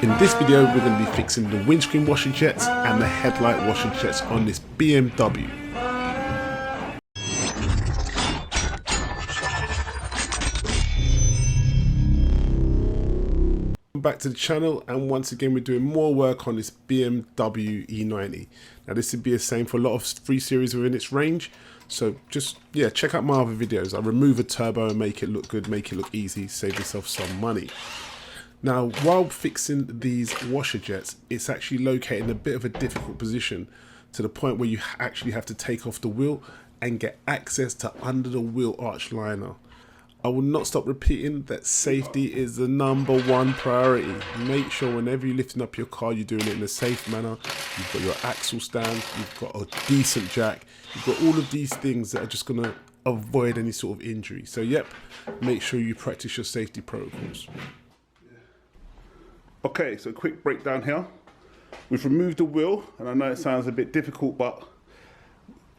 In this video, we're going to be fixing the windscreen washer jets and the headlight washer jets on this BMW. Back to the channel, and once again we're doing more work on this BMW E90. Now this would be the same for a lot of 3 Series within its range, so just check out my other videos. I remove a turbo and make it look good, make it look easy, save yourself some money. Now while fixing these washer jets, it's actually located in a bit of a difficult position, to the point where you actually have to take off the wheel and get access to under the wheel arch liner. I will not stop repeating that safety is the #1 priority. Make sure whenever you're lifting up your car, you're doing it in a safe manner. You've got your axle stand, you've got a decent jack, you've got all of these things that are just going to avoid any sort of injury. So make sure you practice your safety protocols. Okay, so quick breakdown here. We've removed the wheel, and I know it sounds a bit difficult, but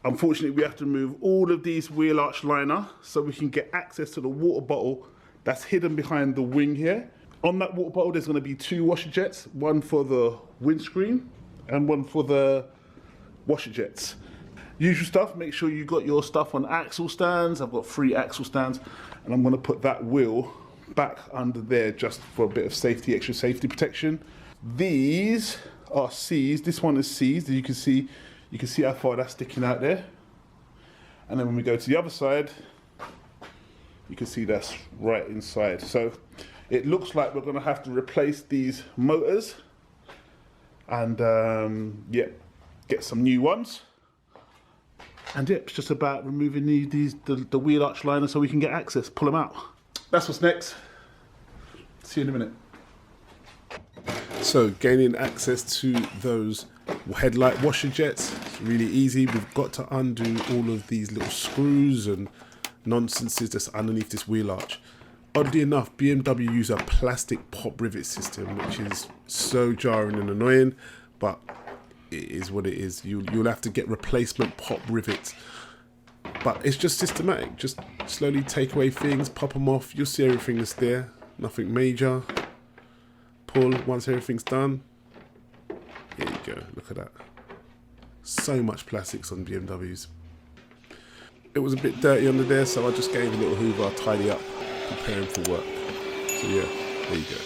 unfortunately, we have to remove all of these wheel arch liner so we can get access to the water bottle that's hidden behind the wing here. On that water bottle, there's going to be 2 washer jets, one for the windscreen and one for the washer jets. Usual stuff, make sure you got your stuff on axle stands. I've got 3 axle stands, and I'm going to put that wheel back under there just for a bit of safety, extra safety protection. These are C's. This one is C's. You can see how far that's sticking out there. And then when we go to the other side, you can see that's right inside. So it looks like we're going to have to replace these motors and get some new ones. And it's just about removing the wheel arch liner so we can get access, pull them out. That's what's next. See you in a minute. So gaining access to those headlight washer jets, it's really easy. We've got to undo all of these little screws and nonsenses that's underneath this wheel arch. Oddly enough, BMW use a plastic pop rivet system, which is so jarring and annoying, but it is what it is. You'll have to get replacement pop rivets, but it's just systematic. Just slowly take away things, pop them off. You'll see everything that's there, nothing major. Pull once everything's done. Here you go, look at that. So much plastics on BMWs. It was a bit dirty under there, so I just gave a little hoover, tidy up, preparing for work. So there you go.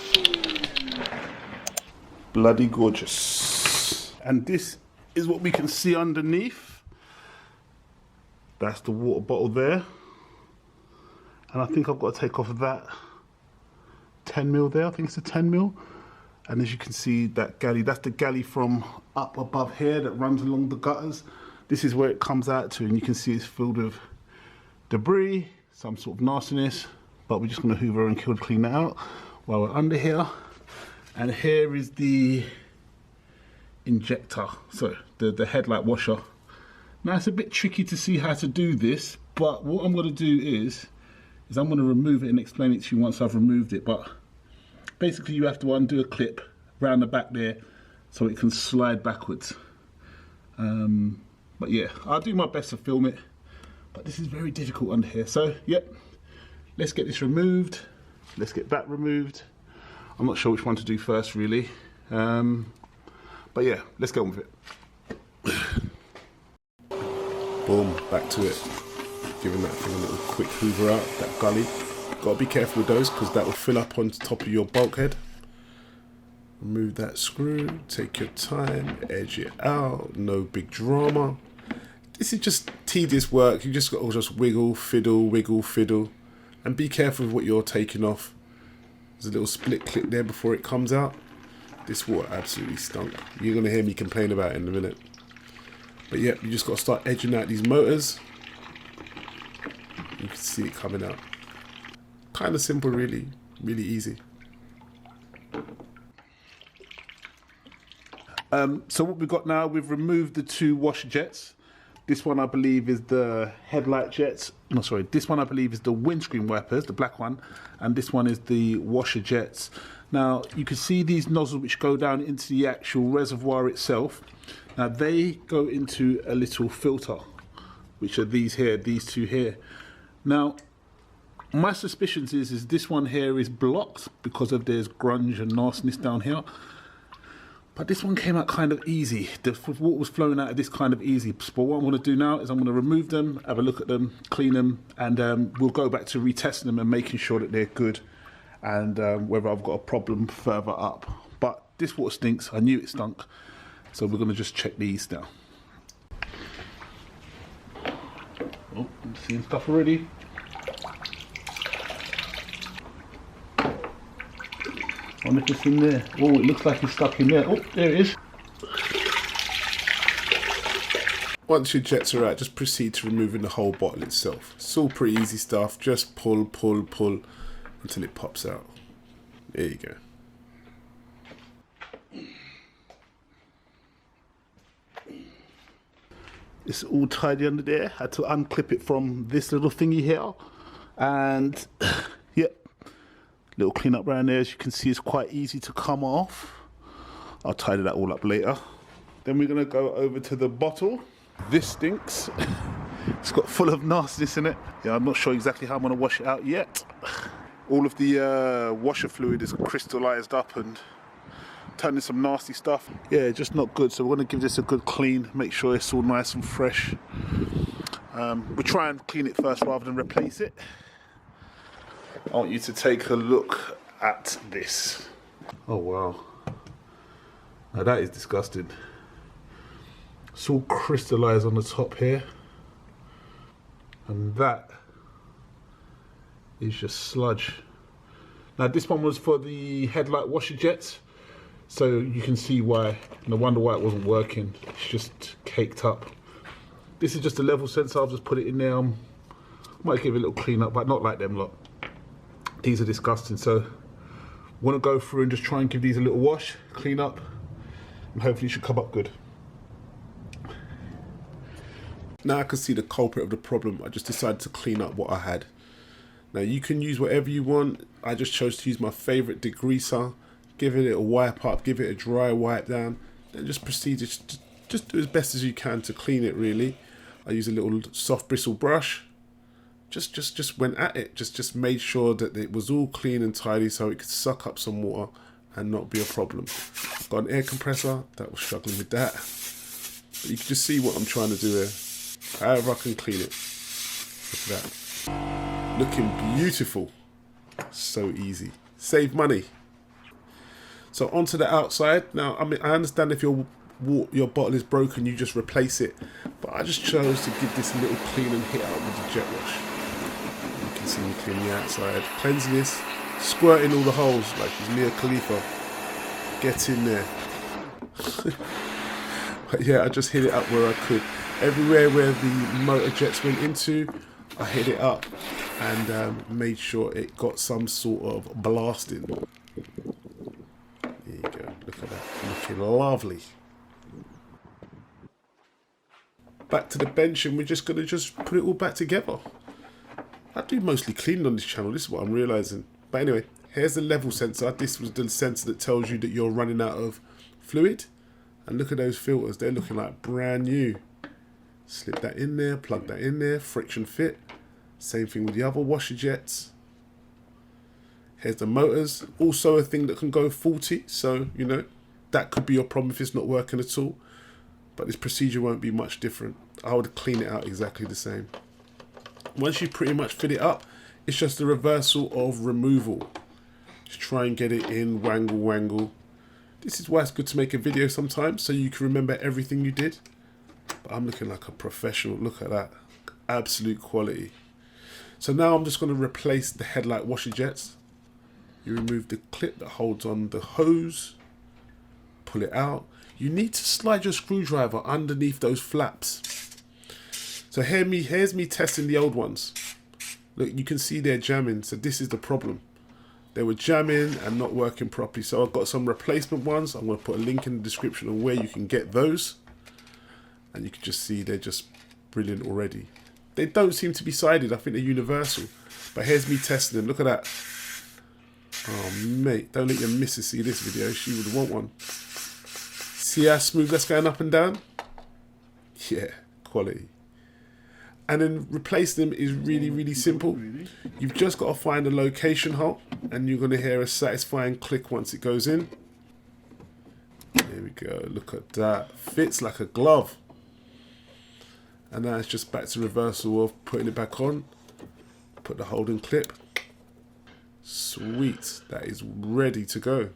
Bloody gorgeous. And this is what we can see underneath. That's the water bottle there. And I think I've got to take off that 10mm there, I think it's a 10mm. And as you can see, that galley, that's the galley from up above here that runs along the gutters. This is where it comes out to, and you can see it's filled with debris, some sort of nastiness, but we're just gonna hoover and clean that out while we're under here. And here is the injector, so the headlight washer. Now it's a bit tricky to see how to do this, but what I'm gonna do is I'm gonna remove it and explain it to you once I've removed it. But basically you have to undo a clip around the back there so it can slide backwards. But I'll do my best to film it, but this is very difficult under here. So let's get this removed. Let's get that removed. I'm not sure which one to do first really. But let's go on with it. Boom, back to it. Giving that thing a little quick hoover out, that gully. Got to be careful with those because that will fill up on top of your bulkhead. Remove that screw, take your time, edge it out, no big drama. This is just tedious work. You just got to just wiggle, fiddle, and be careful with what you're taking off. There's a little split clip there before it comes out. This water absolutely stunk. You're going to hear me complain about it in a minute. But you just got to start edging out these motors. You can see it coming out. Kind of simple, really easy. So what we've got now, we've removed the 2 washer jets. This one I believe is the headlight jets. No, sorry, this one I believe is the windscreen wipers, the black one, and this one is the washer jets. Now you can see these nozzles which go down into the actual reservoir itself. Now they go into a little filter, which are these here, these 2 here. Now My suspicions is this one here is blocked because of there's grunge and nastiness down here. But this one came out kind of easy. The water was flowing out of this kind of easy. But what I'm going to do now is I'm going to remove them, have a look at them, clean them, and we'll go back to retesting them and making sure that they're good, and whether I've got a problem further up. But this water stinks. I knew it stunk. So we're going to just check these now. Oh, I'm seeing stuff already. I wonder if it's in there. Oh, it looks like it's stuck in there. Oh, there it is. Once your jets are out, just proceed to removing the whole bottle itself. It's all pretty easy stuff. Just pull, pull, pull until it pops out. There you go. It's all tidy under there. Had to unclip it from this little thingy here. And, yep. Little clean up around there. As you can see, it's quite easy to come off. I'll tidy that all up later. Then we're going to go over to the bottle. This stinks. It's got full of nastiness in it. Yeah, I'm not sure exactly how I'm going to wash it out yet. All of the washer fluid is crystallized up and turning some nasty stuff. Yeah, just not good. So we're going to give this a good clean. Make sure it's all nice and fresh. We'll try and clean it first rather than replace it. I want you to take a look at this. Oh wow. Now that is disgusting. It's all crystallized on the top here. And that is just sludge. Now this one was for the headlight washer jets. So you can see why. No wonder why it wasn't working. It's just caked up. This is just a level sensor. I'll just put it in there. Might give it a little clean up, but not like them lot. These are disgusting, so want to go through and just try and give these a little wash, clean up, and hopefully it should come up good. Now I can see the culprit of the problem. I just decided to clean up what I had. Now you can use whatever you want. I just chose to use my favourite degreaser. Give it a wipe up, give it a dry wipe down, then just proceed to just do as best as you can to clean it really. I use a little soft bristle brush. Just went at it, just made sure that it was all clean and tidy so it could suck up some water and not be a problem. Got an air compressor, that was struggling with that. But you can just see what I'm trying to do here. However I can clean it. Look at that. Looking beautiful. So easy. Save money. So onto the outside. Now, I mean, I understand if your bottle is broken, you just replace it. But I just chose to give this a little clean and hit out with the jet wash. You can see me cleaning the outside, cleansing this, squirting all the holes like it's Mia Khalifa. Get in there. But yeah, I just hit it up where I could. Everywhere where the motor jets went into, I hit it up and made sure it got some sort of blasting. There you go, look at that, looking lovely. Back to the bench and we're just going to put it all back together. I do mostly cleaning on this channel, this is what I'm realising. But anyway, here's the level sensor. This was the sensor that tells you that you're running out of fluid. And look at those filters, they're looking like brand new. Slip that in there, plug that in there, friction fit. Same thing with the other washer jets. Here's the motors, also a thing that can go faulty, so you know, that could be your problem if it's not working at all. But this procedure won't be much different. I would clean it out exactly the same. Once you pretty much fit it up, it's just a reversal of removal. Just try and get it in, wangle. This is why it's good to make a video sometimes, so you can remember everything you did. But I'm looking like a professional, look at that. Absolute quality. So now I'm just going to replace the headlight washer jets. You remove the clip that holds on the hose, pull it out. You need to slide your screwdriver underneath those flaps. So here's me testing the old ones. Look, you can see they're jamming, so this is the problem. They were jamming and not working properly. So I've got some replacement ones. I'm going to put a link in the description on where you can get those. And you can just see they're just brilliant already. They don't seem to be sided. I think they're universal. But here's me testing them. Look at that. Oh, mate. Don't let your missus see this video. She would want one. See how smooth that's going up and down? Yeah, quality. And then replacing them is really, really simple. You've just got to find a location hole, and you're going to hear a satisfying click once it goes in. There we go. Look at that. Fits like a glove. And now it's just back to reversal of putting it back on. Put the holding clip. Sweet. That is ready to go.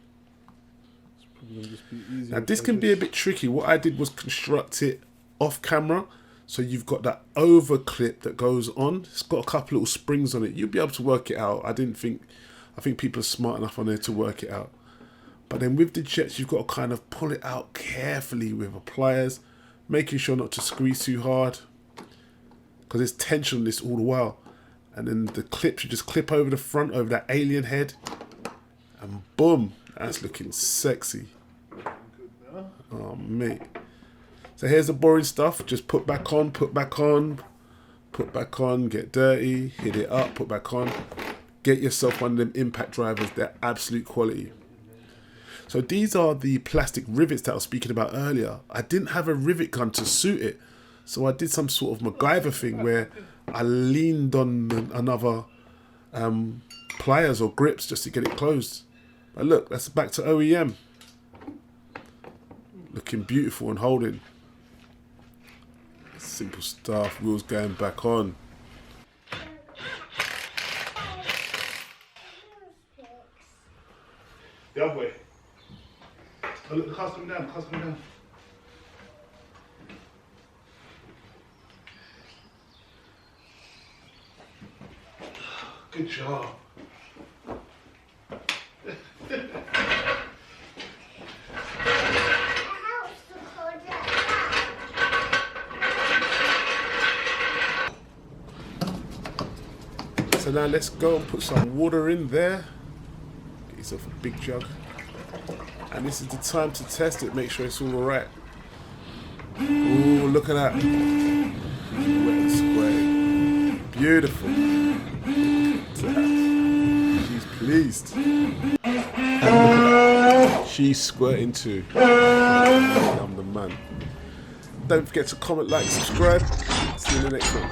Now this can be a bit tricky. What I did was construct it off camera. So you've got that over clip that goes on. It's got a couple little springs on it. You'll be able to work it out. I think people are smart enough on there to work it out. But then with the jets, you've got to kind of pull it out carefully with pliers, making sure not to squeeze too hard, because there's tension on this all the while. And then the clips, you just clip over the front, over that alien head, and boom, that's looking sexy. Oh, mate. So here's the boring stuff. Just put back on, put back on, put back on, get dirty, hit it up, put back on. Get yourself one of them impact drivers. They're absolute quality. So these are the plastic rivets that I was speaking about earlier. I didn't have a rivet gun to suit it. So I did some sort of MacGyver thing where I leaned on another pliers or grips just to get it closed. But look, that's back to OEM. Looking beautiful and holding. Simple stuff, wheels going back on. The other way. Oh, look, the car's coming down, the car's coming down. Good job. So now let's go and put some water in there. Get yourself a big jug. And this is the time to test it, make sure it's all right. Ooh, look at that. Wet and square. Beautiful. She's pleased. She's squirting too. I'm the man. Don't forget to comment, like, subscribe. See you in the next one.